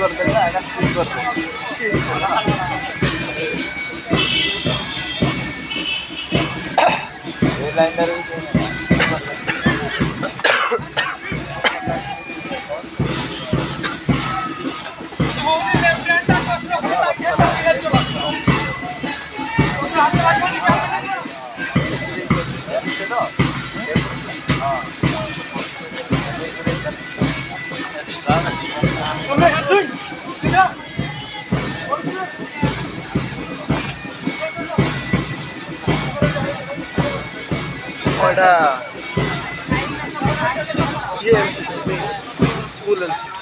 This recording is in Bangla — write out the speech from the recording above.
করবেন না, এটা স্পিড করবেন। এই লাইনটার ওটা ইয়ে এলসিসি স্কুল এলসিসি